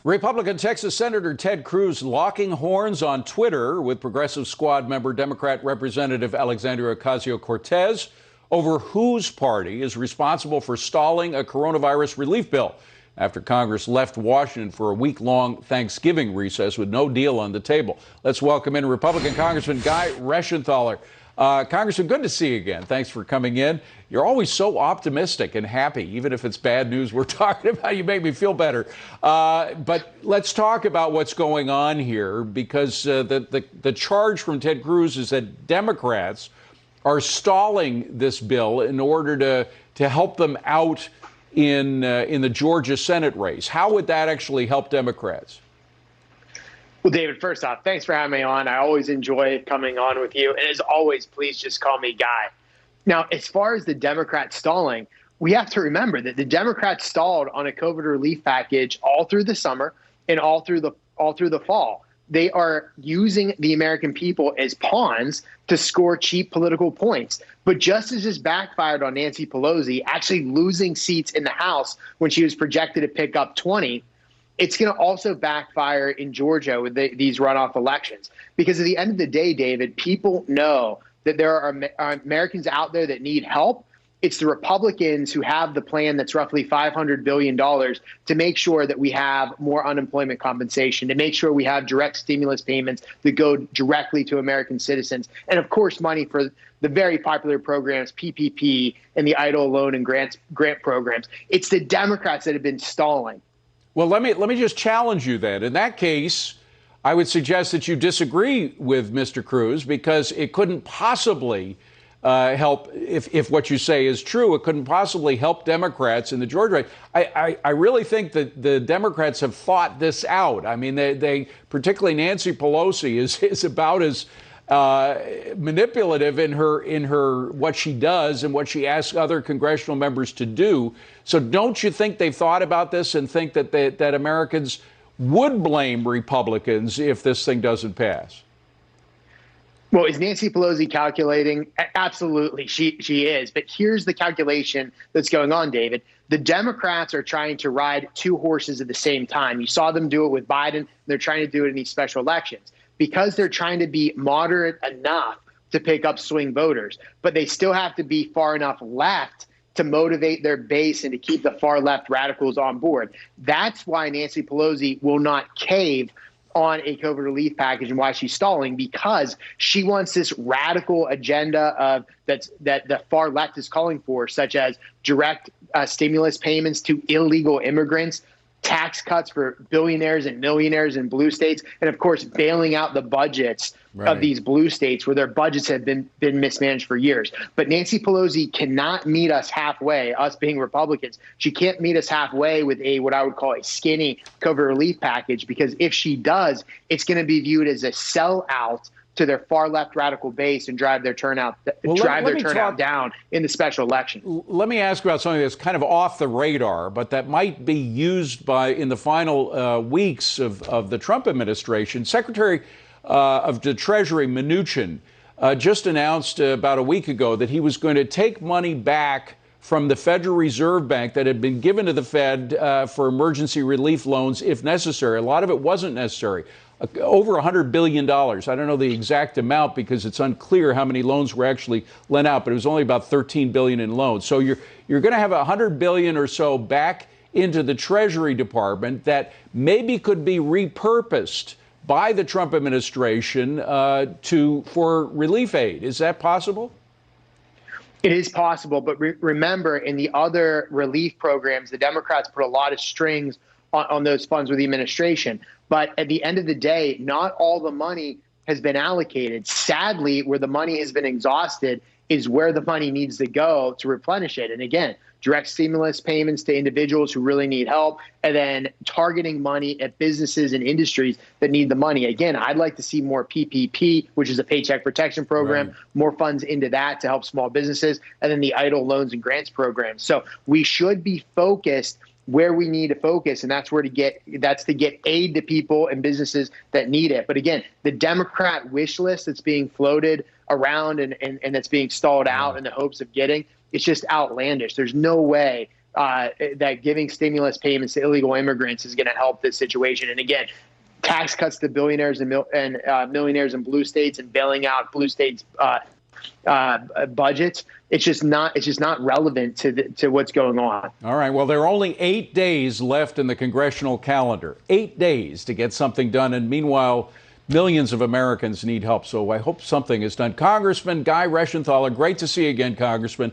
Republican Texas Senator Ted Cruz locking horns on Twitter with Progressive Squad member Democrat Representative Alexandria Ocasio-Cortez over whose party is responsible for stalling a coronavirus relief bill after Congress left Washington for a week-long Thanksgiving recess with no deal on the table. Let's welcome in Republican Congressman Guy Reschenthaler. Congressman, good to see you again. Thanks for coming in. You're always so optimistic and happy, even if it's bad news we're talking about. You make me feel better. But let's talk about what's going on here, because the charge from Ted Cruz is that Democrats are stalling this bill in order to help them out in the Georgia Senate race. How would that actually help Democrats? Well, David, first off, thanks for having me on. I always enjoy coming on with you. And as always, please just call me Guy. Now, as far as the Democrats stalling, we have to remember that the Democrats stalled on a COVID relief package all through the summer and all through the fall. They are using the American people as pawns to score cheap political points. But just as this backfired on Nancy Pelosi, actually losing seats in the House when she was projected to pick up 20, it's going to also backfire in Georgia with these runoff elections. Because at the end of the day, David, people know that there are Americans out there that need help. It's the Republicans who have the plan that's roughly $500 billion to make sure that we have more unemployment compensation, to make sure we have direct stimulus payments that go directly to American citizens, and, of course, money for the very popular programs, PPP and the EIDL loan and grant programs. It's the Democrats that have been stalling. Well, let me just challenge you then. In that case, I would suggest that you disagree with Mr. Cruz, because it couldn't possibly help, if what you say is true, it couldn't possibly help Democrats in the Georgia race. I really think that the Democrats have thought this out. I mean, they particularly Nancy Pelosi is about as manipulative in her what she does and what she asks other congressional members to do. So don't you think they've thought about this and think that Americans would blame Republicans if this thing doesn't pass? Well, is Nancy Pelosi calculating? Absolutely, she is. But here's the calculation that's going on, David. The Democrats are trying to ride two horses at the same time. You saw them do it with Biden. They're trying to do it in these special elections because they're trying to be moderate enough to pick up swing voters. But they still have to be far enough left to motivate their base and to keep the far left radicals on board. That's why Nancy Pelosi will not cave on a COVID relief package and why she's stalling, because she wants this radical agenda of that the far left is calling for, such as direct stimulus payments to illegal immigrants, tax cuts for billionaires and millionaires in blue states, and of course bailing out the budgets of these blue states where their budgets have been mismanaged for years. But Nancy Pelosi cannot meet us halfway, us being Republicans. She can't meet us halfway with what I would call a skinny COVID relief package, because if she does, it's going to be viewed as a sellout to their far left radical base and drive their turnout down in the special election. Let me ask about something that's kind of off the radar, but that might be used in the final weeks of the Trump administration. Secretary of the Treasury Mnuchin just announced about a week ago that he was going to take money back from the Federal Reserve Bank that had been given to the Fed for emergency relief loans if necessary. A lot of it wasn't necessary. Over $100 billion. I don't know the exact amount because it's unclear how many loans were actually lent out, but it was only about $13 billion in loans. So you're going to have $100 billion or so back into the Treasury Department that maybe could be repurposed by the Trump administration for relief aid. Is that possible? It is possible, but remember, in the other relief programs, the Democrats put a lot of strings on those funds with the administration. But at the end of the day, not all the money has been allocated. Sadly, where the money has been exhausted is where the money needs to go to replenish it. And again, direct stimulus payments to individuals who really need help, and then targeting money at businesses and industries that need the money. Again, I'd like to see more PPP, which is a paycheck protection program, more funds into that to help small businesses, and then the EIDL loans and grants program. So we should be focused where we need to focus, and that's to get aid to people and businesses that need it. But again, the Democrat wish list that's being floated around and that's being stalled out in the hopes of getting, it's just outlandish. There's no way that giving stimulus payments to illegal immigrants is going to help this situation. And again, tax cuts to billionaires and millionaires in blue states and bailing out blue states budgets. It's just not relevant to what's going on. All right. Well, there are only 8 days left in the congressional calendar. 8 days to get something done. And meanwhile, millions of Americans need help. So I hope something is done. Congressman Guy Reschenthaler, great to see you again, Congressman.